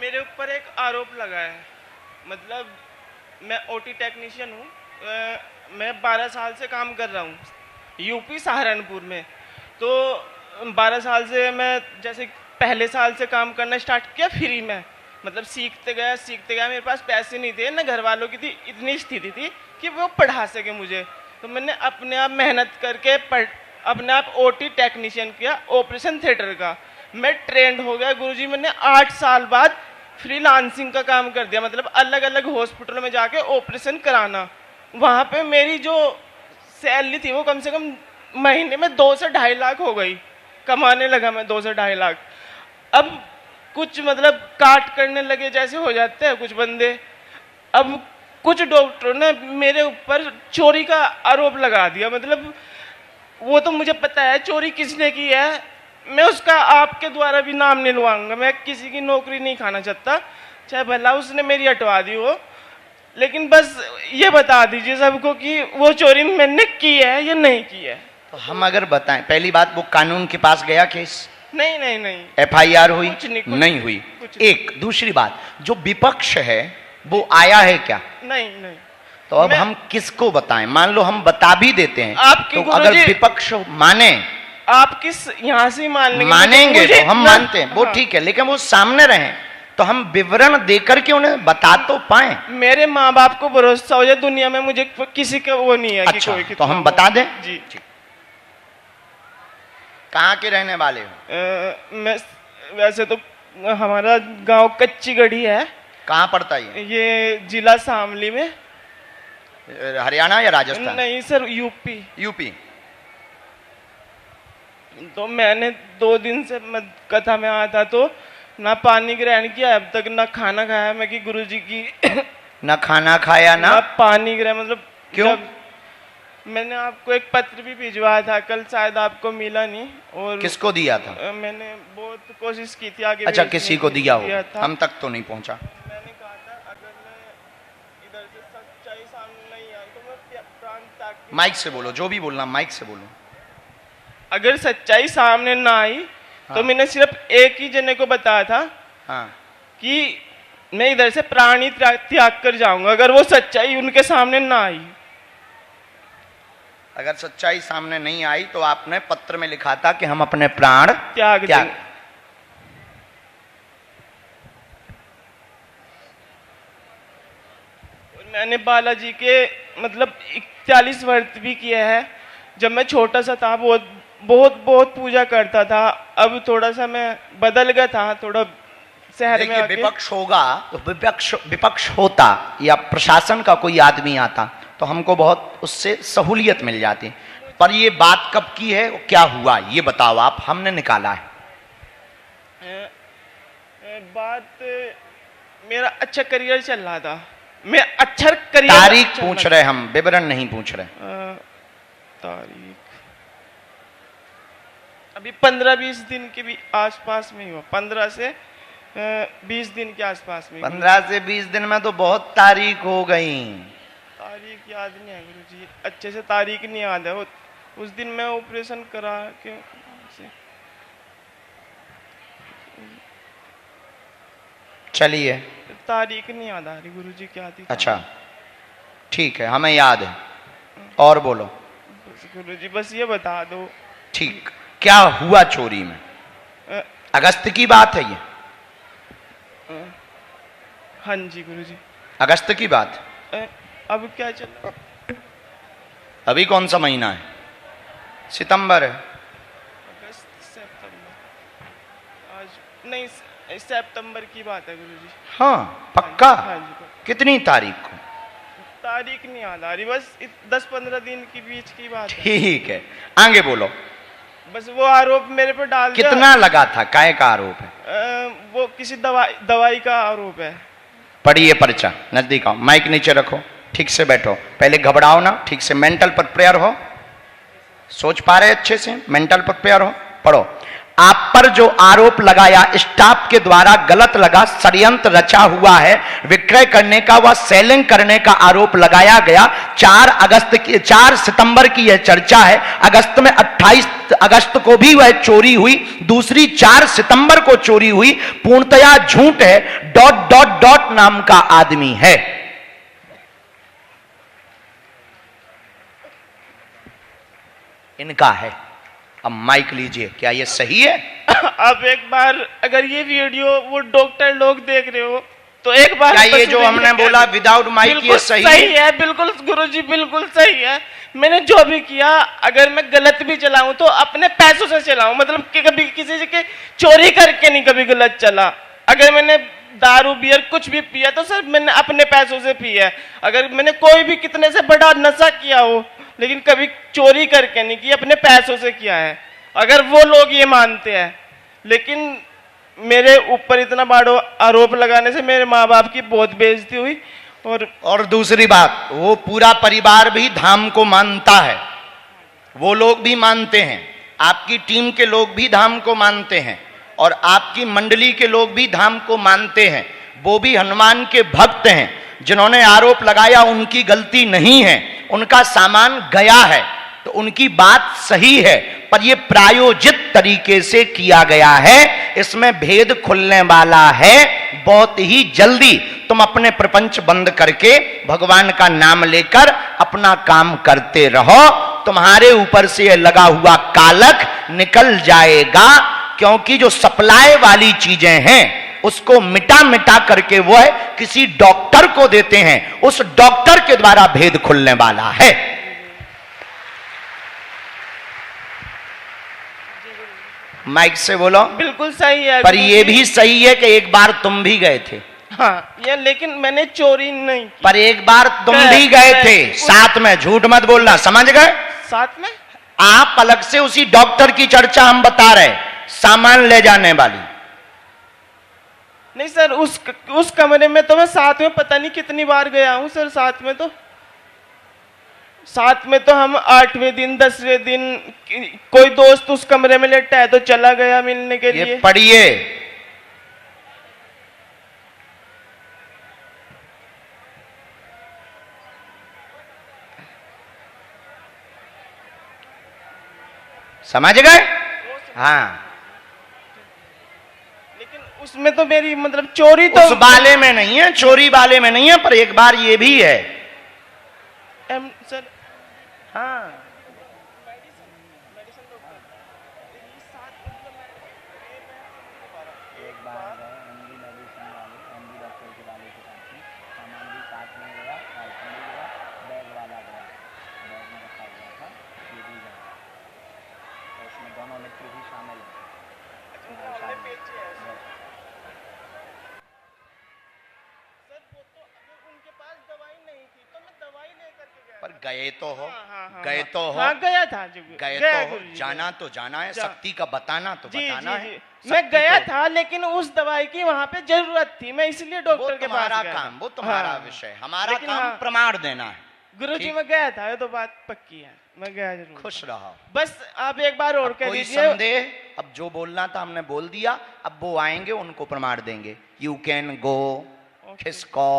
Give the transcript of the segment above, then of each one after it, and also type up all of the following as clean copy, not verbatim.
मेरे ऊपर एक आरोप लगा है। मतलब मैं ओटी टेक्नीशियन हूँ। मैं 12 साल से काम कर रहा हूँ यूपी सहारनपुर में। तो 12 साल से मैं जैसे पहले साल से काम करना स्टार्ट किया फ्री में। मतलब सीखते गया। मेरे पास पैसे नहीं थे, ना घर वालों की थी इतनी स्थिति थी कि वो पढ़ा सके मुझे। तो मैंने अपने आप मेहनत करके अपने आप ओटी टेक्नीशियन किया, ऑपरेशन थिएटर का। मैं ट्रेंड हो गया गुरुजी। मैंने 8 साल बाद फ्रीलांसिंग का काम कर दिया। मतलब अलग अलग हॉस्पिटलों में जाके ऑपरेशन कराना। वहाँ पे मेरी जो सैलरी थी वो कम से कम महीने में 2 से 2.5 लाख हो गई। कमाने लगा मैं 2 से 2.5 लाख। अब कुछ मतलब काट करने लगे जैसे हो जाते हैं कुछ बंदे। अब कुछ डॉक्टरों ने मेरे ऊपर चोरी का आरोप लगा दिया। मतलब वो तो मुझे पता है चोरी किसने की है। मैं उसका आपके द्वारा भी नाम नहीं लुआऊंगा। मैं किसी की नौकरी नहीं खाना चाहता, चाहे भला उसने मेरी हटवा दी हो। लेकिन बस ये बता दीजिए सबको कि वो चोरी मैंने की है या नहीं की है। तो हम अगर बताएं, पहली बात, वो कानून के पास गया केस? नहीं। FIR हुई? कुछ नहीं हुई। एक दूसरी बात, जो विपक्ष है वो आया है क्या? नहीं। तो अब हम किसको बताएं? मान लो हम बता भी देते हैं आपके तो अगर विपक्ष माने, आप किस यहाँ से मानेंगे तो हम मानते हैं वो ठीक है, लेकिन वो सामने रहे तो हम विवरण देकर के उन्हें बता तो पाए। मेरे माँ बाप को भरोसा हो जाए दुनिया में, मुझे किसी का वो नहीं है। अच्छा, कि कोई तो हम बता दें जी। कहाँ के रहने वाले हो? मैं वैसे तो हमारा गांव कच्ची गढ़ी है। कहाँ पड़ता है ये जिला शामली में। हरियाणा या राजस्थान? नहीं सर, यूपी। तो मैंने 2 दिन से कथा में आया था तो ना पानी ग्रहण किया अब तक, ना खाना खाया। मैं कि गुरुजी की ना खाना खाया ना पानी ग्रहण। मतलब क्यों? मैंने आपको एक पत्र भी भिजवाया था कल, शायद आपको मिला नहीं। और किसको दिया था? मैंने बहुत कोशिश की थी आगे। अच्छा, किसी को दिया हो? हम तक तो नहीं पहुंचा। मैंने कहा था अगर मैं इधर से सच्चाई सामने नहीं आई तो मैं प्राण त्याग। माइक से बोलो, जो भी बोलना माइक से बोलो। अगर सच्चाई सामने ना आई तो मैंने सिर्फ एक ही जने को बताया था कि मैं इधर से प्राण ही त्याग कर जाऊंगा अगर वो सच्चाई उनके सामने ना आई। अगर सच्चाई सामने नहीं आई तो आपने पत्र में लिखा था कि हम अपने प्राण त्याग। मैंने बालाजी के मतलब 41 व्रत भी किए हैं। जब मैं छोटा सा था बहुत पूजा करता था। अब थोड़ा सा मैं बदल गया था, थोड़ा शहर में आके। विपक्ष होगा तो विपक्ष होता या प्रशासन का कोई आदमी आता तो हमको बहुत उससे सहूलियत मिल जाती। पर ये बात कब की है, क्या हुआ ये बताओ आप। हमने निकाला है बात, मेरा अच्छा करियर चल रहा था। मैं अच्छा करियर, तारीख पूछ रहे हम, विवरण नहीं पूछ रहे। तारीख अभी 15-20 दिन के भी आसपास में हुआ। 15 से 20 दिन के आसपास में। 15 से 20 दिन में तो बहुत तारीख हो गई। तारीख याद नहीं है गुरुजी, अच्छे से तारीख नहीं याद है। उस दिन मैं ऑपरेशन करा के चलिए, तारीख नहीं याद आ रही गुरुजी क्या थी। अच्छा ठीक है, हमें याद है। और बोलो गुरुजी, बस ये बता दो। ठीक, क्या हुआ चोरी में? अगस्त की बात है ये? हाँ जी गुरुजी, अगस्त की बात। अब क्या चल रहा? अभी कौन सा महीना है? सितंबर है। अगस्त सितंबर, आज नहीं, सितंबर की बात है गुरुजी। हाँ पक्का? हाँ जी। कितनी तारीख को? तारीख नहीं याद आ रही, बस 10-15 दिन के बीच की बात है। ठीक है, आगे बोलो। बस वो आरोप मेरे पर डाल दिया। कितना लगा था? काय का आरोप है? वो किसी दवाई का आरोप है। पढ़िए पर्चा, नजदीक आओ, माइक नीचे रखो, ठीक से बैठो, पहले घबराओ ना, ठीक से मेंटल पर प्रेयर हो, सोच पा रहे अच्छे से, मेंटल पर प्रेयर हो, पढ़ो। आप पर जो आरोप लगाया स्टाफ के द्वारा गलत लगा, षड्यंत्र रचा हुआ है, विक्रय करने का व सेलिंग करने का आरोप लगाया गया। 4 सितंबर की यह चर्चा है। अगस्त में 28 अगस्त को भी वह चोरी हुई, दूसरी 4 सितंबर को चोरी हुई, पूर्णतया झूठ है। ... नाम का आदमी है। इनका है। अब माइक लीजिए, क्या ये सही है? अब एक बार अगर ये वीडियो वो डॉक्टर लोग देख रहे हो तो एक बार क्या ये जो हमने बोला विदाउट माइक ये सही है? बिल्कुल गुरुजी, बिल्कुल सही है। मैंने जो भी किया, अगर मैं गलत भी चलाऊं तो अपने पैसों से चलाऊं, मतलब कि कभी किसी से के चोरी करके नहीं कभी गलत चला। अगर मैंने दारू बियर कुछ भी पिया तो सर मैंने अपने पैसों से पिया है। अगर मैंने कोई भी कितने से बड़ा नशा किया हो, लेकिन कभी चोरी करके नहीं किया, अपने पैसों से किया है। अगर वो लोग ये मानते हैं, लेकिन मेरे ऊपर इतना बड़ा आरोप लगाने से मेरे माँ बाप की बहुत बेइज्जती हुई। और दूसरी बात, वो पूरा परिवार भी धाम को मानता है, वो लोग भी मानते हैं, आपकी टीम के लोग भी धाम को मानते हैं, और आपकी मंडली के लोग भी धाम को मानते हैं। वो भी हनुमान के भक्त हैं। जिन्होंने आरोप लगाया उनकी गलती नहीं है, उनका सामान गया है तो उनकी बात सही है, पर यह प्रायोजित तरीके से किया गया है। इसमें भेद खुलने वाला है बहुत ही जल्दी। तुम अपने प्रपंच बंद करके भगवान का नाम लेकर अपना काम करते रहो, तुम्हारे ऊपर से यह लगा हुआ कालक निकल जाएगा। क्योंकि जो सप्लाई वाली चीजें हैं उसको मिटा मिटा करके वो है किसी डॉक्टर को देते हैं, उस डॉक्टर के द्वारा भेद खुलने वाला है। माइक से बोलो। बिल्कुल सही है। पर ये भी सही है कि एक बार तुम भी गए थे। हाँ, ये लेकिन मैंने चोरी नहीं की। पर एक बार तुम भी गए थे साथ में, झूठ मत बोलना, समझ गए? साथ में आप अलग से उसी डॉक्टर की चर्चा हम बता रहे, सामान ले जाने वाली नहीं सर। उस कमरे में तो मैं साथ में पता नहीं कितनी बार गया हूं सर। साथ में तो हम 8वें दिन 10वें दिन कोई दोस्त उस कमरे में लेटा है तो चला गया मिलने के लिए। पढ़िए, समझ गए? हाँ, लेकिन उसमें तो मेरी मतलब चोरी तो उस वाले में नहीं है, चोरी वाले में नहीं है, पर एक बार ये भी है सर। हाँ, पर गए तो हो। गए तो हो। हाँ, गया था जी, गए तो हो। जाना तो जाना है, शक्ति का बताना तो बताना है। मैं गया था, लेकिन उस दवाई की वहाँ पे जरूरत थी, मैं इसलिए डॉक्टर के पास गया। काम, वो तुम्हारा विषय, हमारा काम प्रमाण देना है। गुरुजी मैं गया था, ये तो बात पक्की है, मैं गया जरूर। खुश रहो। बस आप एक बार और कह दीजिए। कोई संदेह? अब जो बोलना था हमने बोल दिया, अब वो आएंगे उनको प्रमाण देंगे। You can go. खिसको।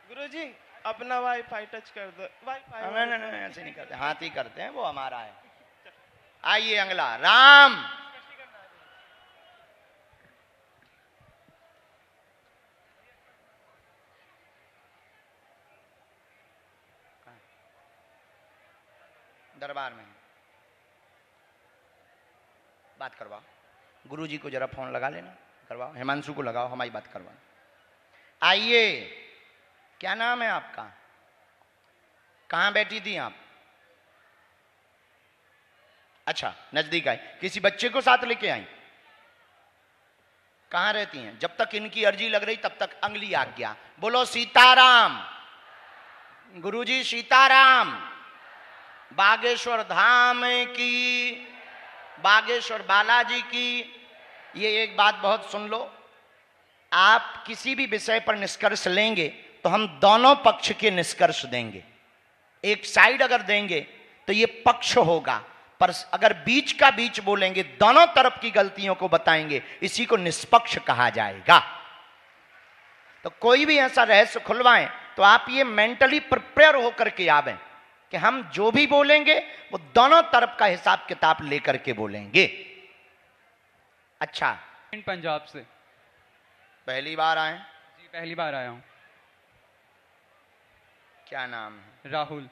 गुरुजी अपना वाईफाई टच कर दो। वाईफाई नहीं, ऐसे नहीं करते, हाथ ही करते हैं, वो हमारा है। आइए अगला। राम। दरबार में बात करवाओ, गुरुजी को जरा फोन लगा लेना, करवाओ, हिमांशु को लगाओ, हमारी बात करवाओ। आइए, क्या नाम है आपका? कहां बैठी थी आप? अच्छा, नजदीक आई। किसी बच्चे को साथ लेके आई? कहां रहती हैं? जब तक इनकी अर्जी लग रही तब तक अगली आज्ञा। बोलो सीताराम। गुरुजी सीताराम। बागेश्वर धाम की, बागेश्वर बालाजी की। ये एक बात बहुत सुन लो, आप किसी भी विषय पर निष्कर्ष लेंगे तो हम दोनों पक्ष के निष्कर्ष देंगे। एक साइड अगर देंगे तो ये पक्ष होगा, पर अगर बीच का बीच बोलेंगे, दोनों तरफ की गलतियों को बताएंगे, इसी को निष्पक्ष कहा जाएगा। तो कोई भी ऐसा रहस्य खुलवाएं तो आप ये मेंटली प्रिपेयर होकर के आवें कि हम जो भी बोलेंगे वो दोनों तरफ का हिसाब किताब लेकर के बोलेंगे। अच्छा, पंजाब से। पहली बार आए? जी पहली बार आया हूँ। क्या नाम है? राहुल।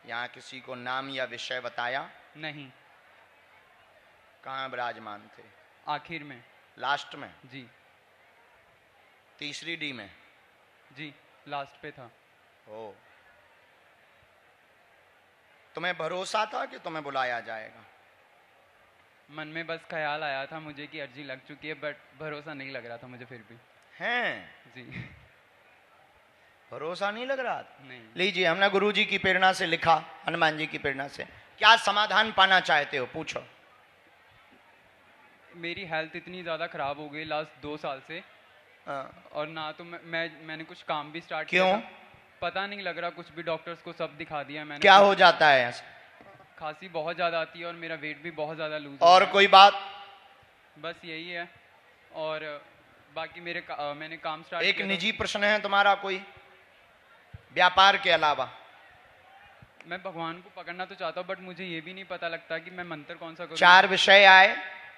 यहाँ किसी को नाम या विषय बताया? नहीं। कहाँ विराजमान थे? आखिर में। लास्ट में? जी। तीसरी डी में? जी लास्ट पे था। ओ, तुम्हें भरोसा था कि तुम्हें बुलाया जाएगा? मन में बस ख्याल आया था मुझे कि अर्जी लग चुकी है, बट भरोसा नहीं लग रहा था मुझे फिर भी। हैं? जी। भरोसा नहीं लग रहा था? नहीं। लीजिए, हमने गुरु जी की प्रेरणा से लिखा, हनुमान जी की प्रेरणा से। क्या समाधान पाना चाहते हो, पूछो। मेरी हेल्थ इतनी ज़्यादा खराब हो गई लास्ट 2 साल से, और ना तो मैंने कुछ काम भी स्टार्ट किया। क्यों? पता नहीं लग रहा, कुछ भी डॉक्टर्स को सब दिखा दिया मैंने। क्या हो जाता है ऐसा? खांसी बहुत ज़्यादा आती है और मेरा वेट भी बहुत ज़्यादा लूज। और कोई बात? बस यही है। और बाकी मैंने काम स्टार्ट एक किया। निजी प्रश्न है तुम्हारा कोई, व्यापार के अलावा? मैं भगवान को पकड़ना तो चाहता हूँ, बट मुझे ये भी नहीं पता लगता कि मैं मंत्र कौन सा करूँ। 4 विषय आए।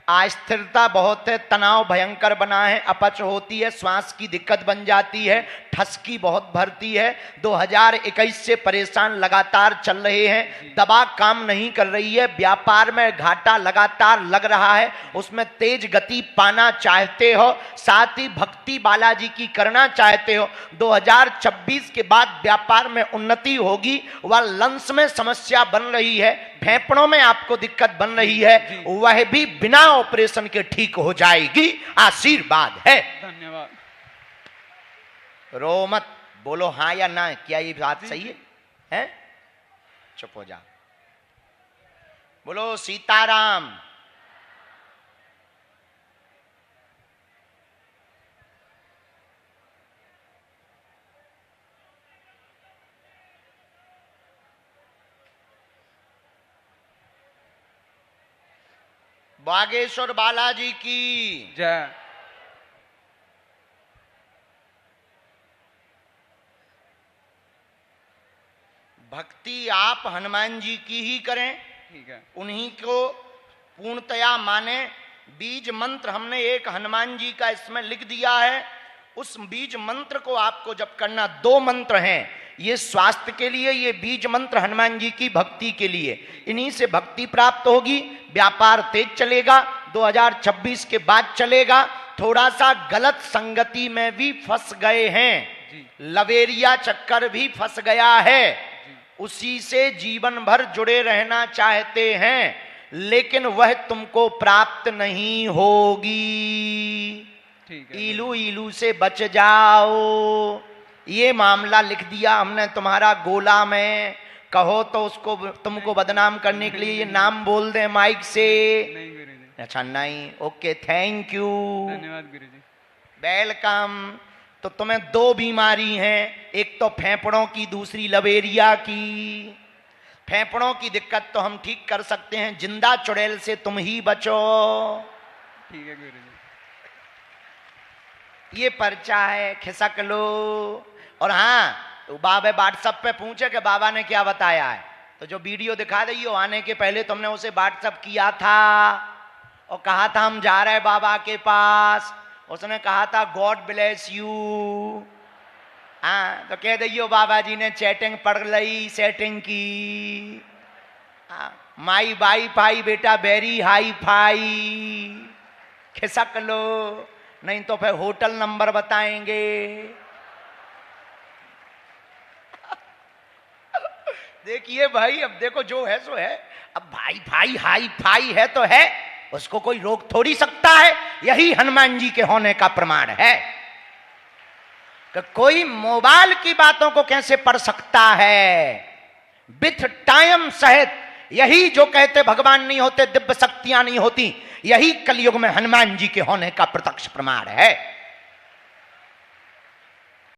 अस्थिरता बहुत है, तनाव भयंकर बना है, अपच होती है, श्वास की दिक्कत बन जाती है, ठसकी बहुत भरती है, 2021 से परेशान लगातार चल रहे हैं, दवा काम नहीं कर रही है, व्यापार में घाटा लगातार लग रहा है, उसमें तेज गति पाना चाहते हो, साथ ही भक्ति बालाजी की करना चाहते हो। 2026 के बाद व्यापार में उन्नति होगी। वह लंस में समस्या बन रही है, फेफड़ों में आपको दिक्कत बन रही है, वह भी बिना ऑपरेशन के ठीक हो जाएगी। आशीर्वाद है। धन्यवाद। रो मत, बोलो हाँ या ना। क्या ये बात सही है? हैं? चुप हो जा। बोलो सीताराम। बागेश्वर बालाजी की जय। भक्ति आप हनुमान जी की ही करें, ठीक है। उन्हीं को पूर्णतया माने। बीज मंत्र हमने एक हनुमान जी का इसमें लिख दिया है, उस बीज मंत्र को आपको जब करना, 2 मंत्र हैं, ये स्वास्थ्य के लिए, ये बीज मंत्र हनुमान जी की भक्ति के लिए। इन्हीं से भक्ति प्राप्त होगी, व्यापार तेज चलेगा, 2026 के बाद चलेगा। थोड़ा सा गलत संगति में भी फंस गए हैं, लवेरिया चक्कर भी फंस गया है, उसी से जीवन भर जुड़े रहना चाहते हैं, लेकिन वह तुमको प्राप्त नहीं होगी। ठीक है। इलू इलू से बच जाओ। ये मामला लिख दिया हमने तुम्हारा गोला में। कहो तो उसको तुमको बदनाम करने के लिए ये नाम बोल दे माइक से? नहीं गुरुजी। अच्छा नहीं, ओके, थैंक यू, धन्यवाद गुरुजी। वेलकम। तो तुम्हें 2 बीमारी हैं, एक तो फेफड़ों की, दूसरी लवेरिया की। फेफड़ों की दिक्कत तो हम ठीक कर सकते हैं, जिंदा चुड़ैल से तुम ही बचो। ठीक है गुरुजी। ये पर्चा है, खिसक लो। और हाँ, तो बाबा व्हाट्सएप पे पूछे कि बाबा ने क्या बताया है, तो जो वीडियो दिखा रही हो, आने के पहले तुमने उसे व्हाट्सएप किया था और कहा था हम जा रहे हैं बाबा के पास। उसने कहा था गॉड ब्लेस यू। हाँ, तो कह दियो बाबा जी ने चैटिंग पढ़ ली, सेटिंग की। माई वाई फाई बेटा वेरी हाई फाई। खिसक लो, नहीं तो फिर होटल नंबर बताएंगे। देखिए भाई, अब देखो जो है सो है। अब भाई भाई हाई फाई है तो है, उसको कोई रोक थोड़ी सकता है। यही हनुमान जी के होने का प्रमाण है कि कोई मोबाइल की बातों को कैसे पढ़ सकता है विथ टाइम सहित। यही जो कहते भगवान नहीं होते, दिव्य शक्तियां नहीं होती, यही कलयुग में हनुमान जी के होने का प्रत्यक्ष प्रमाण है।